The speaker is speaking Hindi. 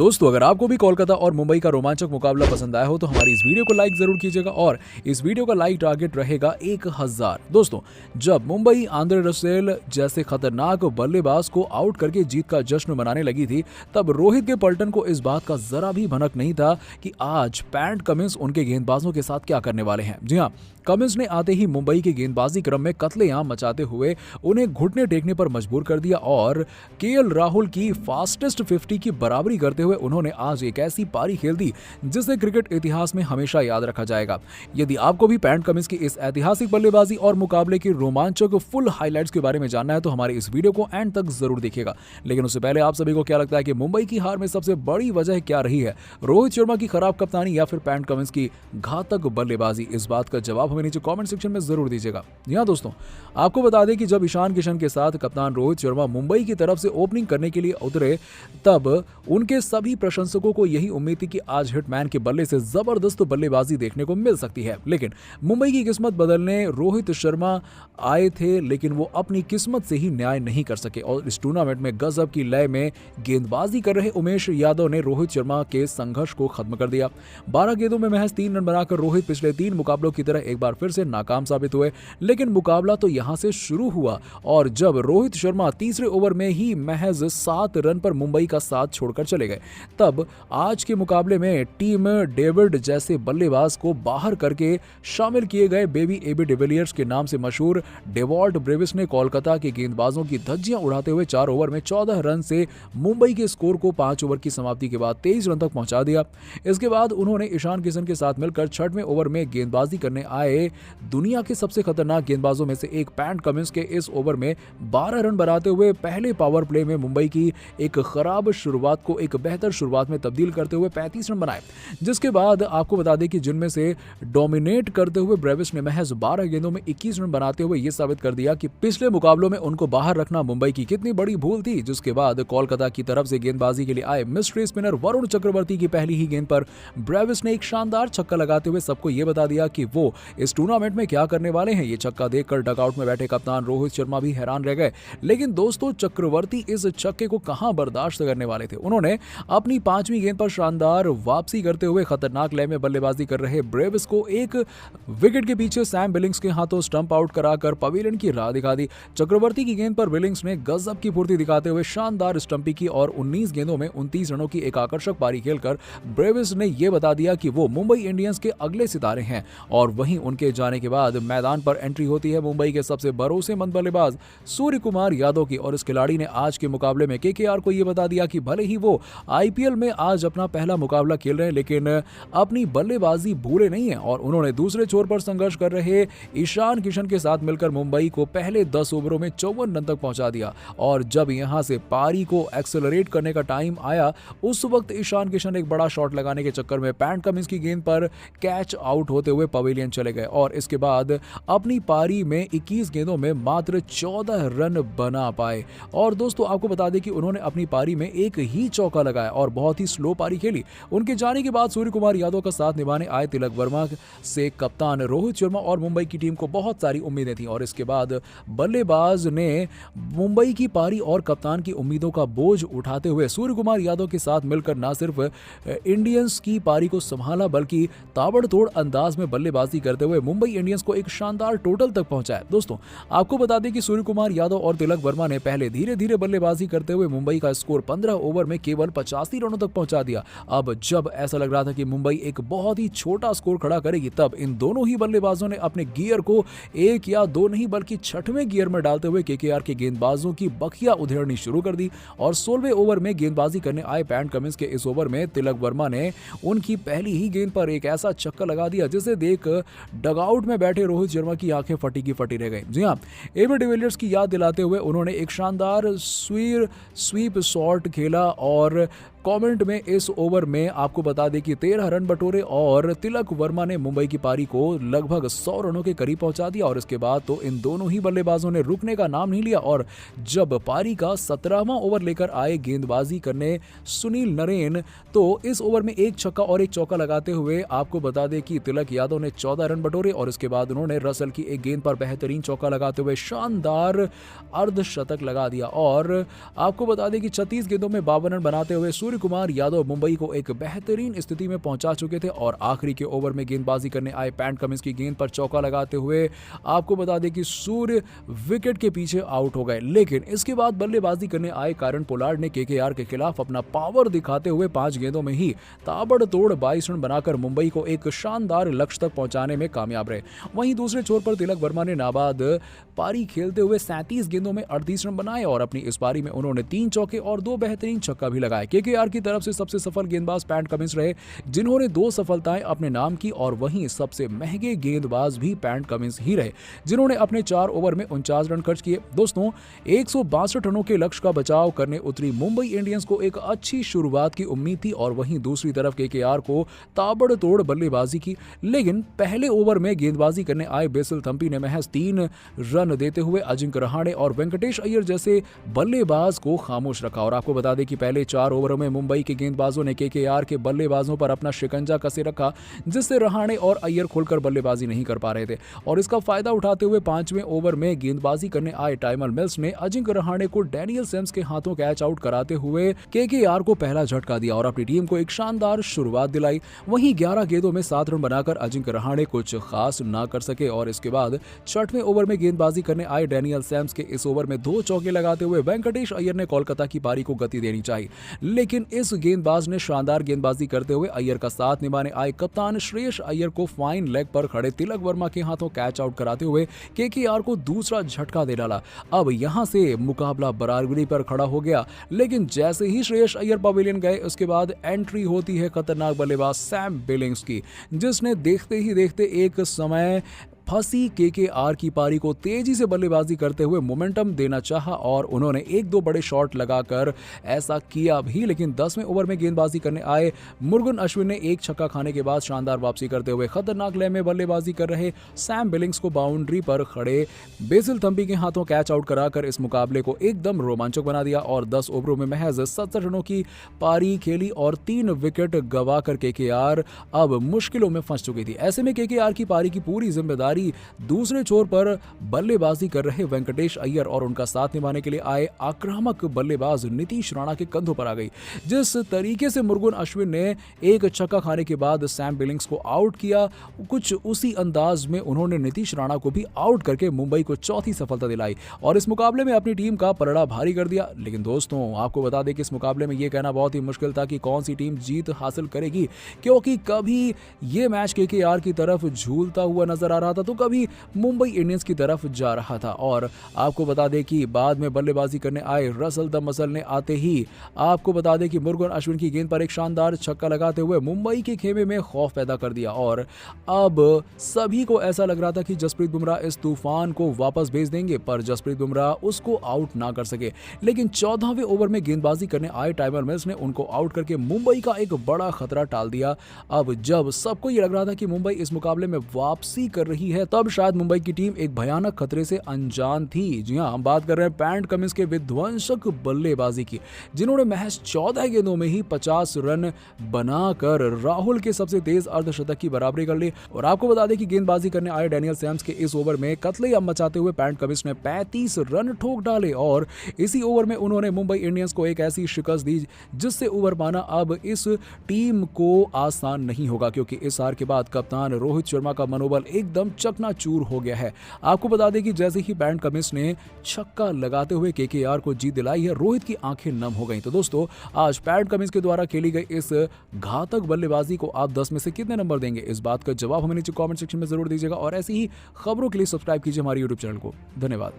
दोस्तों, अगर आपको भी कोलकाता और मुंबई का रोमांचक मुकाबला पसंद आया हो तो हमारी इस वीडियो को लाइक जरूर कीजिएगा और इस वीडियो का लाइक टारगेट रहेगा 1000। दोस्तों, जब मुंबई आंद्रे रसेल जैसे खतरनाक बल्लेबाज को आउट करके जीत का जश्न मनाने लगी थी, तब रोहित के पलटन को इस बात का जरा भी भनक नहीं था कि आज पैट कमिंस उनके गेंदबाजों के साथ क्या करने वाले हैं। जी हाँ, कमिंस ने आते ही मुंबई के गेंदबाजी क्रम में कत्लेआम मचाते हुए उन्हें घुटने टेकने पर मजबूर कर दिया और केएल राहुल की फास्टेस्ट 50 की बराबरी करते हुए उन्होंने आज एक ऐसी पारी खेल दी जिसे क्रिकेट इतिहास में हमेशा याद रखा जाएगा। यदि आपको भी पैट कमिंस की इस ऐतिहासिक बल्लेबाजी और मुकाबले की रोमांचक फुल हाइलाइट्स के बारे में जानना है तो हमारे इस वीडियो को एंड तक जरूर देखिएगा। लेकिन उससे पहले आप सभी को क्या लगता है कि मुंबई की हार में सबसे बड़ी वजह क्या रही है? रोहित शर्मा की खराब कप्तानी या फिर पैट कमिंस की घातक बल्लेबाजी? इस बात का जवाब हमें नीचे कमेंट सेक्शन में जरूर दीजिएगा। जी हां दोस्तों, आपको बता दें कि जब ईशान किशन के साथ कप्तान रोहित शर्मा मुंबई की तरफ से ओपनिंग करने के लिए उतरे, तब उनके सभी प्रशंसकों को यही उम्मीद थी कि आज हिटमैन के बल्ले से जबरदस्त बल्लेबाजी देखने को मिल सकती है। लेकिन मुंबई की किस्मत बदलने रोहित शर्मा आए थे, लेकिन वो अपनी किस्मत से ही न्याय नहीं कर सके और इस टूर्नामेंट में गजब की लय में गेंदबाजी कर रहे उमेश यादव ने रोहित शर्मा के संघर्ष को खत्म कर दिया। 12 गेंदों में महज 3 रन बनाकर रोहित पिछले 3 मुकाबलों की तरह एक बार फिर से नाकाम साबित हुए। लेकिन मुकाबला तो यहां से शुरू हुआ और जब रोहित शर्मा तीसरे ओवर में ही महज 7 रन पर मुंबई का साथ छोड़कर चले गए, तब आज के मुकाबले में टीम डेविड जैसे बल्लेबाज को बाहर करके शामिल किए गए बेबी एबी डिविलियर्स के नाम से मशहूर डेवॉल्ट ब्रेविस ने कोलकाता के गेंदबाजों की धज्जियां उड़ाते हुए 4 ओवर में 14 रन से मुंबई के स्कोर को 5 ओवर की समाप्ति के बाद 23 रन तक पहुंचा दिया। इसके बाद उन्होंने ईशान किशन के साथ मिलकर 6वें ओवर में गेंदबाजी करने आए दुनिया के सबसे खतरनाक गेंदबाजों में से एक पैट कमिंस के इस ओवर में 12 रन बनाते हुए पहले पावर प्ले में मुंबई की एक खराब शुरुआत को एक बेहतर शुरुआत में तब्दील करते हुए 35 रन बनाए। जिसके बाद आपको बता दें कि जिनमें से डोमिनेट करते हुए ब्रेविस ने महज 12 गेंदों में 21 रन बनाते हुए यह साबित कर दिया कि पिछले मुकाबलों में उनको बाहर रखना मुंबई की कितनी बड़ी भूल थी। जिसके बाद कोलकाता की तरफ से गेंदबाजी के लिए आए मिस्ट्री स्पिनर वरुण चक्रवर्ती की पहली ही गेंद पर ब्रेविस ने एक शानदार छक्का लगाते हुए सबको यह बता दिया कि वो इस टूर्नामेंट में क्या करने वाले हैं। ये छक्का देखकर डगआउट में बैठे कप्तान रोहित शर्मा भी हैरान रह गए। लेकिन दोस्तों, चक्रवर्ती इस छक्के को कहां बर्दाश्त करने वाले थे। उन्होंने अपनी 5वीं गेंद पर शानदार वापसी करते हुए खतरनाक लय में बल्लेबाजी कर रहे ब्रेविस को एक विकेट के पीछे सैम बिलिंग्स के हाथों स्टंप आउट कराकर पवेलियन की राह दिखा दी। चक्रवर्ती की गेंद पर बिलिंग्स ने गजब की फुर्ती दिखाते हुए शानदार स्टंपिंग की और 19 गेंदों में 29 रनों की एक आकर्षक पारी खेलकर ब्रेविस ने यह बता दिया कि वो मुंबई इंडियंस के अगले सितारे हैं। और वहीं उनके जाने के बाद मैदान पर एंट्री होती है मुंबई के सबसे भरोसेमंद बल्लेबाज सूर्य कुमार यादव की और इस खिलाड़ी ने आज के मुकाबले में केकेआर को यह बता दिया कि भले ही वो आईपीएल में आज अपना पहला मुकाबला खेल रहे हैं, लेकिन अपनी बल्लेबाजी भूले नहीं है और उन्होंने दूसरे छोर पर संघर्ष कर रहे ईशान किशन के साथ मिलकर मुंबई को पहले 10 ओवरों में 54 रन तक पहुंचा दिया। और जब यहां से पारी को एक्सेलरेट करने का टाइम आया, उस वक्त ईशान किशन एक बड़ा शॉट लगाने के चक्कर में पैट कमिंस की गेंद पर कैच आउट होते हुए पवेलियन चले गए और इसके बाद अपनी पारी में 21 गेंदों में मात्र 14 रन बना पाए। और दोस्तों, आपको बता दें कि उन्होंने अपनी पारी में एक ही चौका लगाया और बहुत ही स्लो पारी खेली। उनके जाने के बाद सूर्य कुमार यादव का साथ निभाने आए तिलक वर्मा से कप्तान रोहित शर्मा और मुंबई की टीम को बहुत सारी उम्मीदें थी और इसके बाद बल्लेबाज ने मुंबई की पारी और कप्तान की उम्मीदों का बोझ उठाते हुए सूर्य कुमार यादव के साथ मिलकर न सिर्फ इंडियंस की पारी को संभाला, बल्कि ताबड़तोड़ अंदाज में बल्लेबाजी करते हुए मुंबई इंडियंस को एक शानदार टोटल तक पहुंचाया। दोस्तों, आपको बता दें कि सूर्य कुमार यादव और तिलक वर्मा ने पहले धीरे धीरे बल्लेबाजी करते हुए मुंबई का स्कोर 15 ओवर में केवल 85 रनों तक पहुंचा दिया। अब जब ऐसा लग रहा था कि मुंबई एक बहुत ही छोटा स्कोर खड़ा करेगी, तब इन दोनों ही बल्लेबाजों ने अपने गियर को 1 या 2 नहीं बल्कि 6वें गियर में डालते हुए केकेआर के गेंदबाजों की बखिया उधेड़नी शुरू कर दी। और 16वें ओवर में गेंदबाजी करने आए पैट कमिंस के इस ओवर में तिलक वर्मा ने उनकी पहली ही गेंद पर एक ऐसा छक्का लगा दिया जिसे देख डगआउट में बैठे रोहित शर्मा की आंखें फटी की फटी रह गई। जी हां, एबी डिविलियर्स की याद दिलाते हुए उन्होंने एक शानदार स्वीप शॉट खेला और कमेंट में इस ओवर में आपको बता दें कि 13 रन बटोरे और तिलक वर्मा ने मुंबई की पारी को लगभग 100 रनों के करीब पहुंचा दिया। और इसके बाद तो इन दोनों ही बल्लेबाजों ने रुकने का नाम नहीं लिया और जब पारी का 17वां ओवर लेकर आए गेंदबाजी करने सुनील नरेन, तो इस ओवर में एक छक्का और एक चौका लगाते हुए आपको बता दें कि तिलक यादव ने 14 रन बटोरे और इसके बाद उन्होंने रसल की एक गेंद पर बेहतरीन चौका लगाते हुए शानदार अर्धशतक लगा दिया। और आपको बता दें कि 36 गेंदों में 52 रन बनाते हुए सूर्य सूर्य कुमार यादव मुंबई को एक बेहतरीन स्थिति में पहुंचा चुके थे और आखिरी के ओवर में गेंदबाजी करने आए पैट कमिंस की गेंद पर चौका लगाते हुए आपको बता दें कि सूर्य विकेट के पीछे आउट हो गए। लेकिन इसके बाद बल्लेबाजी करने आए कारण पोलार्ड ने केकेआर के खिलाफ अपना पावर दिखाते हुए 5 गेंदों में ही ताबड़तोड़ 22 रन बनाकर मुंबई को एक शानदार लक्ष्य तक पहुंचाने में कामयाब रहे। वहीं दूसरे छोर पर तिलक वर्मा ने नाबाद पारी खेलते हुए 37 गेंदों में 38 रन बनाए और अपनी इस पारी में उन्होंने 3 चौके और 2 बेहतरीन छक्का भी लगाए। केकेआर की तरफ से सबसे सफल गेंदबाज पैट कमिंस रहे जिन्होंने 2 सफलताएं अपने नाम की और वहीं सबसे महंगे गेंदबाज भी पैट कमिंस ही रहे जिन्होंने अपने 4 ओवर में 49 रन खर्च किए। दोस्तों 162 रनों के लक्ष्य का बचाव करने उतरी मुंबई इंडियंस को एक अच्छी शुरुआत की उम्मीद थी और वहीं दूसरी तरफ केकेआर को ताबड़तोड़ बल्लेबाजी की। लेकिन पहले ओवर में गेंदबाजी करने आए बेसिल थम्पी ने महज 3 रन देते हुए अजिंक्य रहाणे और वेंकटेश अय्यर जैसे बल्लेबाज को खामोश रखा। और आपको बता दें कि पहले 4 ओवरों में मुंबई के गेंदबाजों ने केकेआर के बल्लेबाजों पर अपना शिकंजा कसे रखा जिससे रहाणे और अय्यर खुलकर बल्लेबाजी नहीं कर पा रहे थे और इसका फायदा उठाते हुए 5वें ओवर में गेंदबाजी करने आए टाइमर मिल्स ने अजिंक्य रहाणे को डैनियल सेम्स के हाथों कैच आउट कराते हुए केकेआर को पहला झटका दिया और अपनी टीम को एक शानदार शुरुआत दिलाई। वहीं 11 गेंदों में 7 रन बनाकर अजिंक्य रहाणे कुछ खास ना कर सके और इसके बाद 6वें ओवर में गेंदबाजी करने आए डैनियल सेम्स के इस ओवर में 2 चौके लगाते हुए वेंकटेश अय्यर ने कोलकाता की पारी को गति देनी चाहिए। लेकिन इस गेंदबाज ने शानदार गेंदबाजी करते हुए अय्यर का साथ निभाने आए कप्तान श्रेयस अय्यर को फाइन लेग पर खड़े तिलक वर्मा के हाथों कैच आउट कराते हुए केकेआर को दूसरा झटका दे डाला। अब यहां से मुकाबला बराबरी पर खड़ा हो गया। लेकिन जैसे ही श्रेयस अय्यर पवेलियन गए उसके बाद एंट्री होती है खतरनाक बल्लेबाज सैम बिलिंग्स की जिसने देखते ही देखते एक समय फंसी केकेआर की पारी को तेजी से बल्लेबाजी करते हुए मोमेंटम देना चाहा और उन्होंने 1-2 बड़े शॉट लगाकर ऐसा किया भी। लेकिन 10वें ओवर में गेंदबाजी करने आए मुरुगन अश्विन ने एक छक्का खाने के बाद शानदार वापसी करते हुए खतरनाक लय में बल्लेबाजी कर रहे सैम बिलिंग्स को बाउंड्री पर खड़े बेसिल थम्पी के हाथों कैच आउट कराकर इस मुकाबले को एकदम रोमांचक बना दिया और 10 ओवरों में महज 70 रनों की पारी खेली और 3 विकेट गंवाकर केकेआर अब मुश्किलों में फंस चुकी थी। ऐसे में केकेआर की पारी की पूरी जिम्मेदारी दूसरे छोर पर बल्लेबाजी कर रहे वेंकटेश अय्यर और उनका साथ निभाने के लिए आए आक्रामक बल्लेबाज नीतीश राणा के कंधों पर आ गई। जिस तरीके से मुरुगन अश्विन ने एक छक्का खाने के बाद सैम बिलिंग्स को आउट किया कुछ उसी अंदाज में उन्होंने नीतीश राणा को भी आउट करके मुंबई को चौथी सफलता दिलाई और इस मुकाबले में अपनी टीम का पलड़ा भारी कर दिया। लेकिन दोस्तों आपको बता दें कि इस मुकाबले में यह कहना बहुत ही मुश्किल था कि कौन सी टीम जीत हासिल करेगी क्योंकि कभी यह मैच केकेआर की तरफ झूलता हुआ नजर आ रहा था तो कभी मुंबई इंडियंस की तरफ जा रहा था। और आपको बता दें कि बाद में बल्लेबाजी करने आए रसल द मसल ने आते ही आपको बता दें कि मुरुगन अश्विन की गेंद पर एक शानदार छक्का लगाते हुए मुंबई के खेमे में खौफ पैदा कर दिया और अब सभी को ऐसा लग रहा था कि जसप्रीत बुमराह इस तूफान को वापस भेज देंगे पर जसप्रीत बुमराह उसको आउट ना कर सके। लेकिन 14वें ओवर में गेंदबाजी करने आए टाइमर मिल्स ने उनको आउट करके मुंबई का एक बड़ा खतरा टाल दिया। अब जब सबको ये लग रहा था कि मुंबई इस मुकाबले में वापसी कर रही है तब शायद मुंबई की टीम एक भयानक खतरे से अनजान थी। जी हां, हम बात कर रहे हैं पैट कमिंस के विध्वंसक बल्लेबाजी की जिन्होंने महज 14 गेंदों में ही 50 रन बनाकर राहुल के सबसे तेज अर्धशतक की बराबरी कर ली। और आपको बता दें कि गेंदबाजी करने आए डैनियल सैम्स के इस ओवर में कत्लेआम मचाते हुए पैट कमिंस ने 35 रन ठोक डाले और इसी ओवर में उन्होंने मुंबई इंडियंस को एक ऐसी शिकस्त दी जिससे उबर पाना अब इस टीम को आसान नहीं होगा क्योंकि इस हार के बाद कप्तान रोहित शर्मा का मनोबल एकदम चकनाचूर हो गया है। आपको बता दें कि जैसे ही पैट कमिंस ने छक्का लगाते हुए केकेआर को जीत दिलाई है रोहित की आंखें नम हो गई। तो दोस्तों आज पैट कमिंस के द्वारा खेली गई इस घातक बल्लेबाजी को आप 10 में से कितने नंबर देंगे इस बात का जवाब हमें नीचे कमेंट सेक्शन में जरूर दीजिएगा और ऐसी ही खबरों के लिए सब्सक्राइब कीजिए हमारे यूट्यूब चैनल को। धन्यवाद।